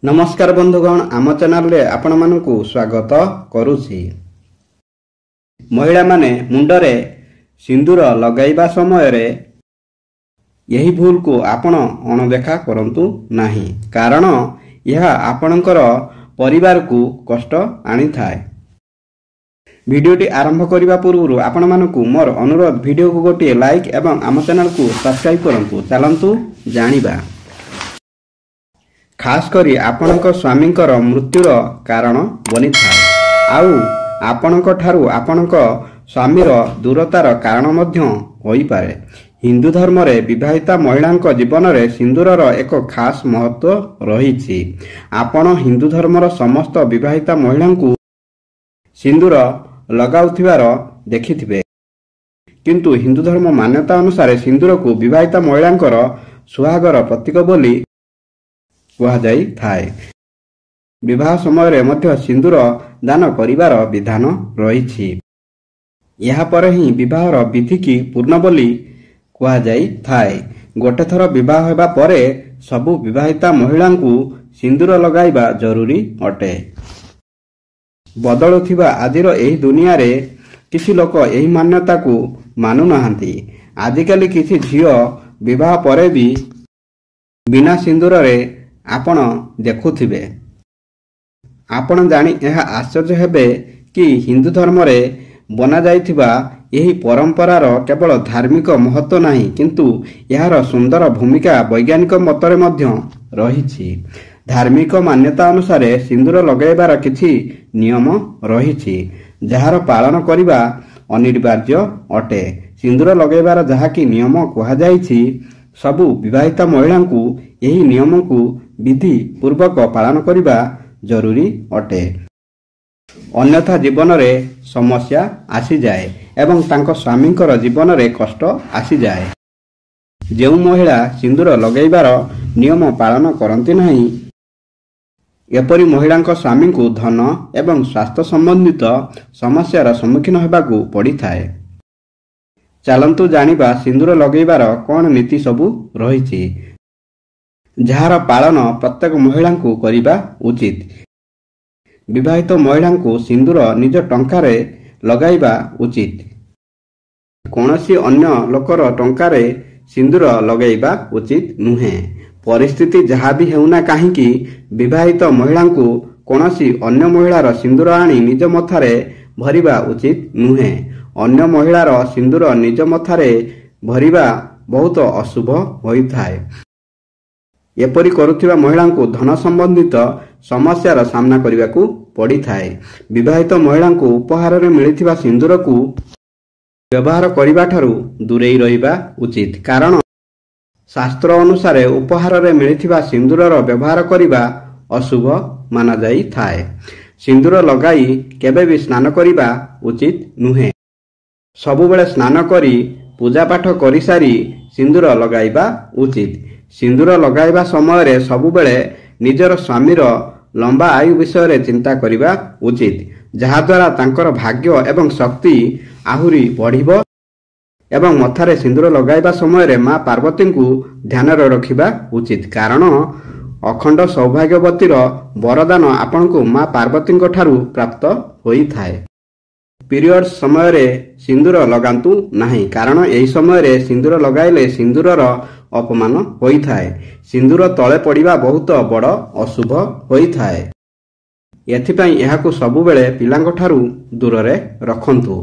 नमस्कार बंधुगण आम चैनल रे आपण मानकु स्वागत करुछि। महिला माने मुंडरे सिंदूर लगाइबा समय रे यही भूल को आपण अणदेखा करंतु नाही, कारण यह आपणकर परिवार को कष्ट आनी थाए। वीडियोटी आरंभ करिबा पूर्व आपण मानकु मोर अनुरोध, वीडियो को गोटे लाइक एवं आम चैनल को सब्सक्राइब करंतु। चलंतु जानिबा। खास करी आपणक स्वामींकर मृत्युर कारण बनी थाए, आउ आपणक ठारू आपणक स्वामीर दूरतार कारण मध्य होई पारे। हिंदू धर्म रे विवाहिता महिलांक जीवन रे सिंदूरर एक खास महत्व रहिछि। आपण हिंदू धर्मर समस्त विवाहिता महिलांकु सिंदूर लगाउथिबार देखिथिबे, किंतु हिंदू धर्म मान्यता अनुसार सिंदूर को विवाहिता महिलांकर सुहागर प्रतीक बोली कहा जाई थाए। विवाह समय रे मध्य सिंदूर दान करिवार विधान रहिछि। यहा पर ही विवाहर विधि की पूर्ण बोली कहा जाई थाए। गोटे थर विवाह हेबा परे सबु विवाहिता महिलांकु सिंदूर लगाइबा जरूरी अटे। बदलुथिबा आदिर एही दुनिया रे किछि लोक एही मान्यता को मानु नाहंती। आजिकाली किछि झियो विवाह परे भी बिना सिंदूर रे आपण देखुथिबे। आपण जानी यह आश्चर्य हेबे कि हिंदू धर्म रे बना जाइथिबा एही परंपरार केवल धार्मिक महत्व नहीं, किंतु यार सुंदर भूमिका वैज्ञानिक मतरे मध्य रहिछि। धार्मिक मान्यता अनुसार सिंदूर लगाइबार किछि नियम रहिछि, जहार पालन करिबा अनिवार्य अटे। सिंदूर लगाइबार जहाकी नियम कहा जाइछि, सबु विवाहिता महिलांकु यही नियम को विधि पूर्वक पालन करिबा जरूरी अटे। अन्यथा जीवन रे समस्या आसी जाए एवं तांको स्वामींकर जीवन रे कष्ट आसी जाए। जेउ महिला सिंदूर लगाइबार नियम पालन करंती नहीं, एपरी महिलांक स्वामी को धन एवं स्वास्थ्य संबंधित समस्यार सम्मुखीन हेबाकु पड़ी थाए। चलंतु जानिबा सिंदूर लगाइबार कौन नीति सबु रहिछि, जहार पालन प्रत्येक महिला को करिबा उचित। विवाहित महिला को सिंदूर निज टंकारे लगाइबा उचित। कोनोसी अन्य लोकर टंकारे सिंदूर लगाइबा उचित नुहे। परिस्थिति जहा भी हेउना काहींकि विवाहित महिला को कोनोसी अन्य महिलार सिंदूर आनी निज मथारे भरिबा उचित नुहे। अन्य महिलार सिंदूर निज मथारे भरिबा बहुत अशुभ होइथाए। एपरी करुथिबा महिला को धन संबंधित समस्यार सामना करिबाकु पड़ी थाए। विवाहित महिला को उपहार रे मिलिथिबा सिंदूर को व्यवहार करिबा ठारू दूरेई रहिबा उचित, कारण शास्त्र अनुसार उपहार रे मिलिथिबा सिंदूरर व्यवहार करिबा अशुभ माना जाई थाए। सिंदूर लगाई केबे भी स्नान करिबा उचित नुहे। सबुबेले स्नान करी पूजा पाठ करि सारी सिंदूर लगाइबा उचित। सिंदूर लगाइबा समय रे सबुबेले निजर स्वामीर लंबा आयु विषय रे चिंता करिबा उचित, जहा द्वारा तांकर भाग्य एवं शक्ति आहुरी बढ़िबो। एवं मथारे सिंदूर लगाइबा समय रे मां पार्वती को ध्यान रे रखिबा उचित, कारण अखंड सौभाग्यवतीर वरदान आपन को मां पार्वती को ठारू प्राप्त होई थाए। पीरियड्स समय रे सिंदूर लगांतु नहीं, कारण एही समय रे सिंदूर लगाइले सिंदूरर अपमान होई थाए। सिंदूर तळे पड़िबा बहुत बड़ अशुभ होई थाए। एथिपई एहाकु सबुबेले पिलांक ठारू दूर रे रखंतु।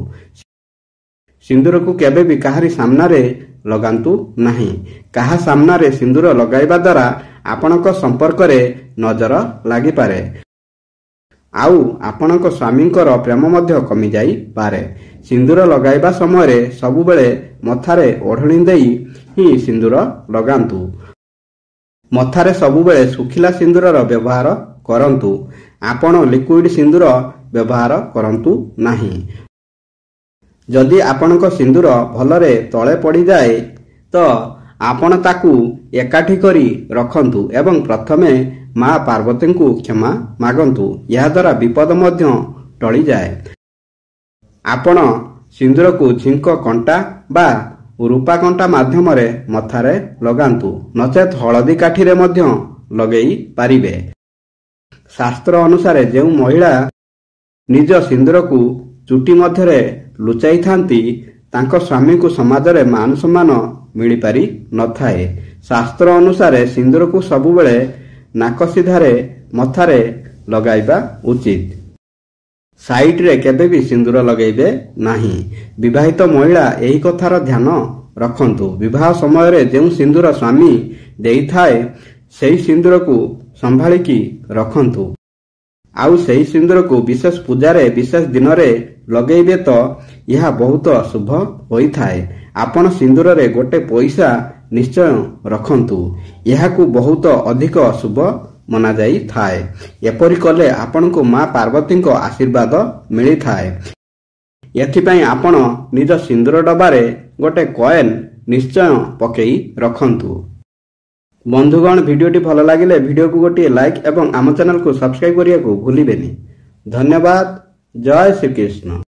सिंदूर को केबे भी काहारी सामना रे लगांतु नहीं। काहा सामना रे सिंदूर लगाइबा द्वारा आपणक संपर्क रे नजर लागि पारे, आउ आपणक स्वामींकर प्रेम मध्य कमी जाई पारे। सिंदूर लगाइबा समय रे सबुबेले मथारे ओढ़णी देई ही सिंदूर लगांतु। मथारे सबुबेले सुखिला सिंदूरर व्यवहार करंतु। आपण लिक्विड सिंदूर व्यवहार करंतु नाही। जदि आपणक सिंदूर भलरे तळे पड़ी जाए तो आपण ताकू एकाठी करी रखंतु एवं प्रथमे मां पार्वती को क्षमा मागंतु। यह द्वारा विपद मध्य टली जाए। आपण सिंदूर को झिंक कंटा बा रूपा कंटा माध्यम रे मथारे लगांतु, नचेत हळदी काठी रे मध्य लगेई पारिबे। ଶାସ୍ତ୍ର ଅନୁସାରେ ଯେଉଁ ମହିଳା ନିଜ ସିନ୍ଦୁରକୁ ଚୁଟି ମଧ୍ୟରେ ଲୁଚାଇଥାନ୍ତି ତାଙ୍କ ସ୍ୱାମୀଙ୍କୁ ସମାଜରେ ମାନ ସମ୍ମାନ ମିଳିପାରି ନଥାଏ। ଶାସ୍ତ୍ର ଅନୁସାରେ ସିନ୍ଦୁରକୁ ସବୁବେଳେ ନାକ ସିଧାରେ ମଥାରେ ଲଗାଇବା ଉଚିତ। ସାଇଟରେ କେବେ ବି ସିନ୍ଦୁର ଲଗାଇବେ ନାହିଁ। ବିବାହିତ ମହିଳା ଏହି କଥାର ଧ୍ୟାନ ରଖନ୍ତୁ। ବିବାହ ସମୟରେ ଯେଉଁ ସିନ୍ଦୁର ସ୍ୱାମୀ ଦେଇଥାଏ ସେହି ସିନ୍ଦୁରକୁ ସମ୍ଭାଳିକି ରଖନ୍ତୁ। ଆଉ ସେହି ସିନ୍ଦୁରକୁ ବିଶେଷ ପୂଜାରେ ବିଶେଷ ଦିନରେ ଲଗାଇବେ ତ ଏହା ବହୁତ ଶୁଭ ହୋଇଥାଏ। ଆପଣ ସିନ୍ଦୁରରେ ଗୋଟେ ପଇସା ନିଶ୍ଚୟ ରଖନ୍ତୁ। ଏହାକୁ ବହୁତ ଅଧିକ ଶୁଭ ମନାଯାଇଥାଏ। ଏପରି କଲେ ଆପଣଙ୍କୁ ମା ପାର୍ବତୀଙ୍କ ଆଶୀର୍ବାଦ ମିଳିଥାଏ। ଏଥିପାଇଁ ଆପଣ ନିଜ ସିନ୍ଦୁର ଡବାରେ ଗୋଟେ କଏନ୍ ନିଶ୍ଚୟ ପକେଇ ରଖନ୍ତୁ। ବନ୍ଧୁଗଣ, ଭିଡ଼ିଓଟି ଭଲ ଲାଗିଲେ ଭିଡ଼ିଓକୁ ଗୋଟିଏ ଲାଇକ୍ ଏବଂ ଆମ ଚ୍ୟାନେଲକୁ ସବସ୍କ୍ରାଇବ୍ କରିବାକୁ ଭୁଲିବେନି। ଧନ୍ୟବାଦ। ଜୟ ଶ୍ରୀକୃଷ୍ଣ।